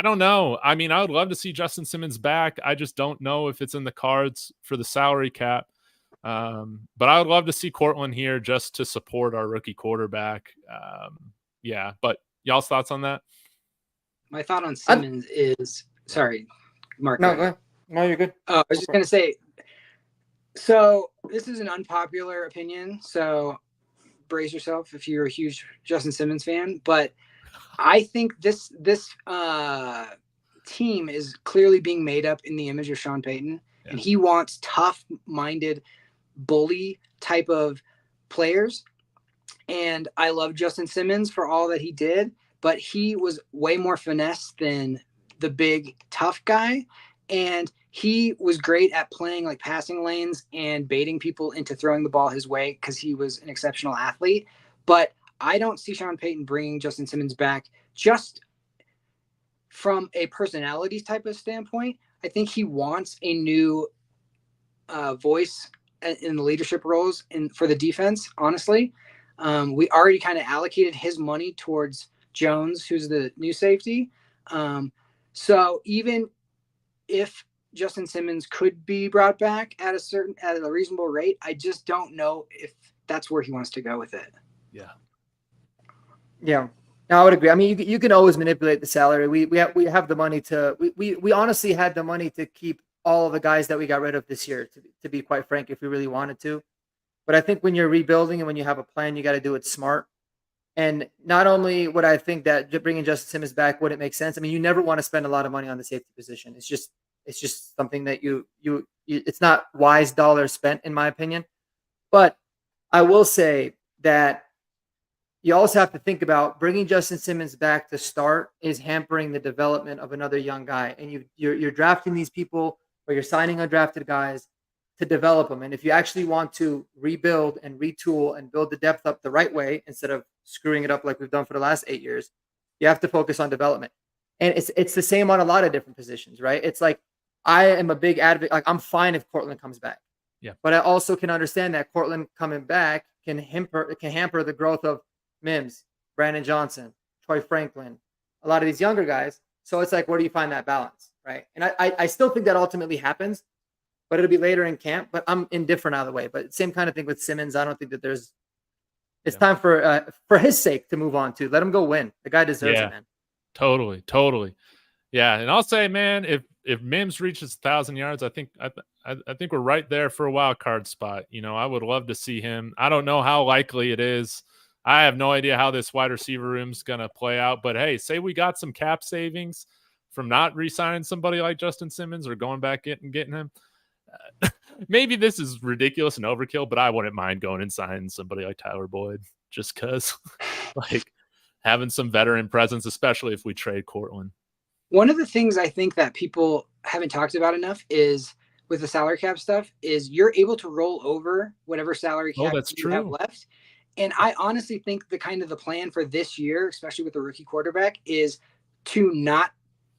don't know. I mean, I would love to see Justin Simmons back. I just don't know if it's in the cards for the salary cap. But I would love to see Cortland here just to support our rookie quarterback. Yeah, but y'all's thoughts on that? My thought on Simmons is, sorry, Mark. No, go ahead. No, you're good. I was just going to say, so this is an unpopular opinion, so brace yourself if you're a huge Justin Simmons fan, but I think this team is clearly being made up in the image of Sean Payton, and he wants tough-minded bully type of players. And I love Justin Simmons for all that he did, but he was way more finesse than the big tough guy. And he was great at playing like passing lanes and baiting people into throwing the ball his way because he was an exceptional athlete. But I don't see Sean Payton bringing Justin Simmons back just from a personality type of standpoint. I think he wants a new voice in the leadership roles for the defense. Honestly, we already kind of allocated his money towards Jones, who's the new safety. So even if Justin Simmons could be brought back at a reasonable rate, I just don't know if that's where he wants to go with it. Yeah. No, I would agree. I mean, you can always manipulate the salary. We have the money we honestly had the money to keep all of the guys that we got rid of this year, to be quite frank, if we really wanted to. But I think when you're rebuilding and when you have a plan, you got to do it smart. And not only would I think that bringing Justin Simmons back wouldn't make sense. I mean, you never want to spend a lot of money on the safety position. It's just something that you it's not wise dollars spent, in my opinion. But I will say that you also have to think about bringing Justin Simmons back to start is hampering the development of another young guy. And you're drafting these people, or you're signing undrafted guys to develop them. And if you actually want to rebuild and retool and build the depth up the right way, instead of screwing it up like we've done for the last 8 years, you have to focus on development. And it's the same on a lot of different positions, right? It's like, I am a big advocate. Like, I'm fine if Cortland comes back. Yeah. But I also can understand that Cortland coming back can hamper the growth of Mims, Brandon Johnson, Troy Franklin, a lot of these younger guys. So it's like, where do you find that balance, right? And I still think that ultimately happens, but it'll be later in camp. But I'm indifferent out of the way. But same kind of thing with Simmons. I don't think that it's time for his sake to move on too. Let him go win. The guy deserves it, man. Totally. Yeah, and I'll say, man, if Mims reaches 1,000 yards, I think we're right there for a wild card spot. You know, I would love to see him. I don't know how likely it is. I have no idea how this wide receiver room's gonna play out. But hey, say we got some cap savings from not re-signing somebody like Justin Simmons or going back and getting him. Maybe this is ridiculous and overkill, but I wouldn't mind going and signing somebody like Tyler Boyd just because, like, having some veteran presence, especially if we trade Cortland. One of the things I think that people haven't talked about enough is with the salary cap stuff is you're able to roll over whatever salary cap that's you have true. left. And I honestly think the plan for this year, especially with the rookie quarterback, is to not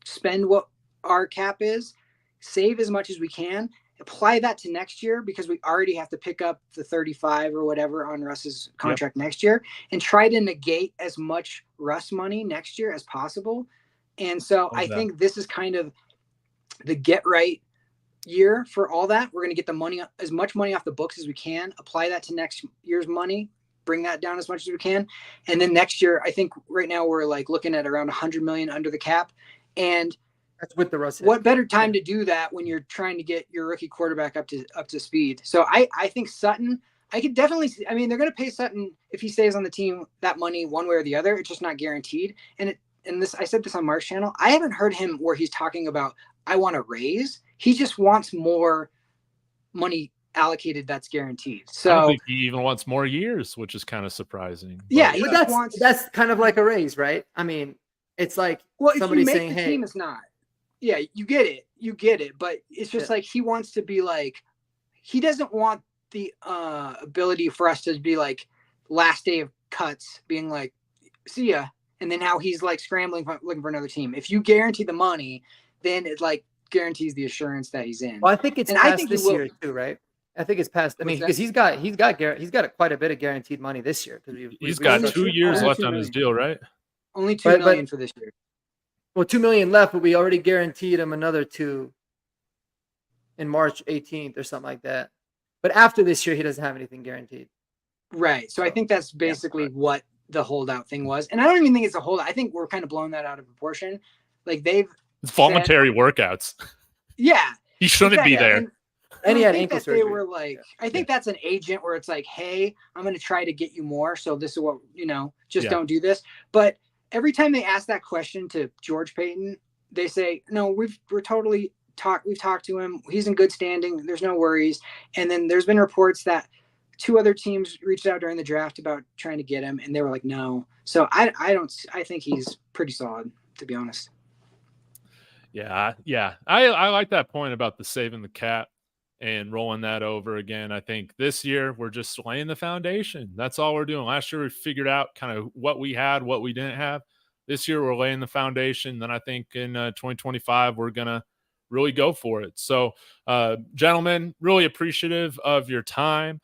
spend what our cap is, save as much as we can, apply that to next year because we already have to pick up the 35 or whatever on Russ's contract next year, and try to negate as much Russ money next year as possible. And so I think this is kind of the get right year for all that. We're going to get the money, as much money off the books as we can, apply that to next year's money, bring that down as much as we can. And then next year, I think right now we're like looking at around 100 million under the cap. And that's with the Russ. What better time to do that when you're trying to get your rookie quarterback up to speed? So I think Sutton, I could definitely see, I mean, they're going to pay Sutton if he stays on the team that money one way or the other. It's just not guaranteed. And I said this on Mark's channel. I haven't heard him where he's talking about, I want to raise. He just wants more money allocated that's guaranteed. So I don't think he even wants more years, which is kind of surprising. Yeah, that's kind of like a raise, right? I mean, it's like somebody saying, "Hey, team is not." Yeah, you get it, but it's just like he wants to be like, he doesn't want the ability for us to be like last day of cuts, being like, see ya. And then how he's like scrambling, looking for another team. If you guarantee the money, then it like guarantees the assurance that he's in. Well, I think it's past this year too, right? I think it's past. I mean, because he's got quite a bit of guaranteed money this year. Because he's got 2 years left on his deal, right? Only $2 million for this year. Well, $2 million left, but we already guaranteed him another $2 million in March 18th or something like that. But after this year, he doesn't have anything guaranteed. Right. So I think that's basically what the holdout thing was. And I don't even think it's a holdout. I think we're kind of blowing that out of proportion. Like it's voluntary workouts. Yeah. He shouldn't be there. And he had ankle surgery. They were like, I think that's an agent where it's like, hey, I'm going to try to get you more. So this is what, just don't do this. But every time they ask that question to George Payton, they say, no, we've talked to him. He's in good standing. There's no worries. And then there's been reports that 2 other teams reached out during the draft about trying to get him, and they were like, no. So I think he's pretty solid, to be honest. Yeah. I like that point about the saving the cap and rolling that over again. I think this year we're just laying the foundation. That's all we're doing. Last year we figured out kind of what we had, what we didn't have. This year we're laying the foundation. Then I think in 2025 we're going to really go for it. So, gentlemen, really appreciative of your time.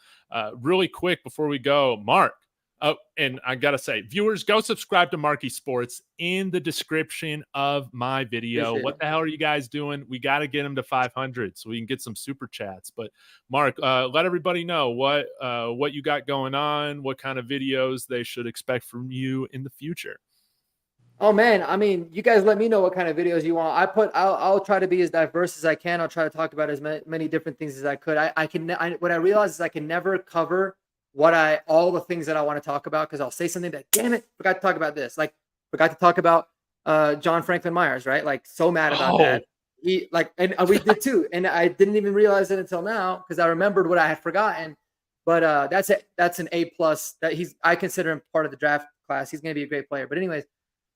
Really quick before we go, Mark. Oh, and I got to say, viewers, go subscribe to Marky Sports in the description of my video. What the hell are you guys doing? We got to get them to 500 so we can get some super chats. But Mark, let everybody know what you got going on, what kind of videos they should expect from you in the future. Oh man, I mean, you guys let me know what kind of videos you want. I'll try to be as diverse as I can. I'll try to talk about as many different things as I could. What I realize is I can never cover all the things that I want to talk about, because I'll say something that, damn it, forgot to talk about this. Like, forgot to talk about John Franklin Myers, right? Like, so mad about that. And we did too. And I didn't even realize it until now because I remembered what I had forgotten. But that's an A+ that I consider him part of the draft class. He's going to be a great player. But anyways,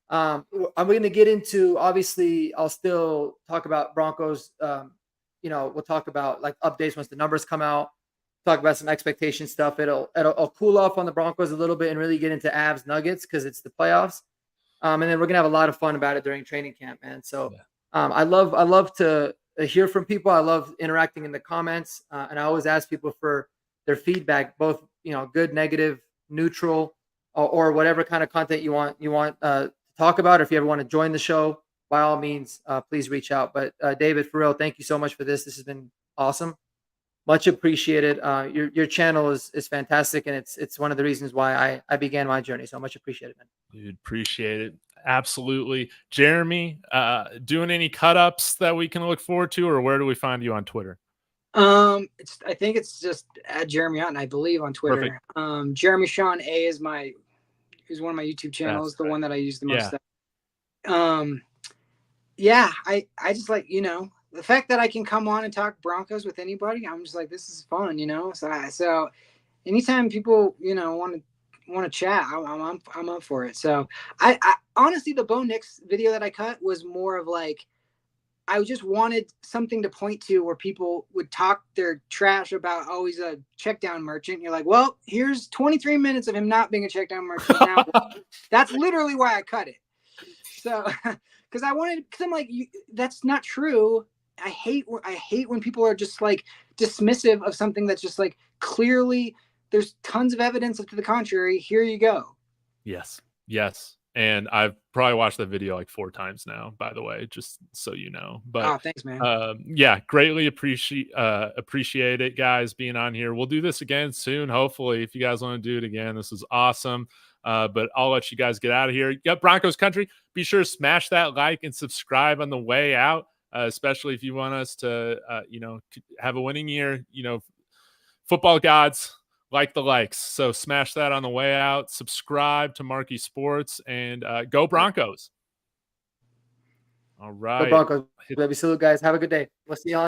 I'm going to get into, obviously, I'll still talk about Broncos. We'll talk about like updates once the numbers come out. Talk about some expectation stuff. It'll cool off on the Broncos a little bit and really get into Avs Nuggets because it's the playoffs. And then we're gonna have a lot of fun about it during training camp, man. So I love to hear from people. I love interacting in the comments, and I always ask people for their feedback, both good, negative, neutral, or whatever kind of content you want to talk about. Or if you ever want to join the show, by all means, please reach out. But David, for real, thank you so much for this. This has been awesome. Much appreciated. Your channel is fantastic, and it's one of the reasons why I began my journey. So much appreciated, man. Dude, appreciate it. Absolutely. Jeremy, doing any cut ups that we can look forward to, or where do we find you on Twitter? I think it's just at Jeremy Auten, I believe, on Twitter. Perfect. Jeremy Sean A is one of my YouTube channels, the one that I use the most. Yeah, I just like, the fact that I can come on and talk Broncos with anybody, I'm just like, this is fun, So anytime people, want to chat, I'm up for it. So I honestly, the Bo Nix video that I cut was more of like, I just wanted something to point to where people would talk their trash about, oh, he's a check down merchant. You're like, well, here's 23 minutes of him not being a check down merchant. Now, that's literally why I cut it. So, because I'm like, that's not true. I hate when people are just like dismissive of something that's just like clearly there's tons of evidence to the contrary. Here you go. Yes. And I've probably watched that video like 4 times now, by the way, just so you know. But thanks, man. Yeah, greatly appreciate it, guys, being on here. We'll do this again soon, hopefully, if you guys want to do it again. This is awesome. But I'll let you guys get out of here. Yep, Broncos country. Be sure to smash that like and subscribe on the way out, especially if you want us to, have a winning year. Football gods like the likes. So smash that on the way out. Subscribe to Marquee Sports and go Broncos. All right. Go Broncos, baby. Salute, guys. Have a good day. We'll see you on.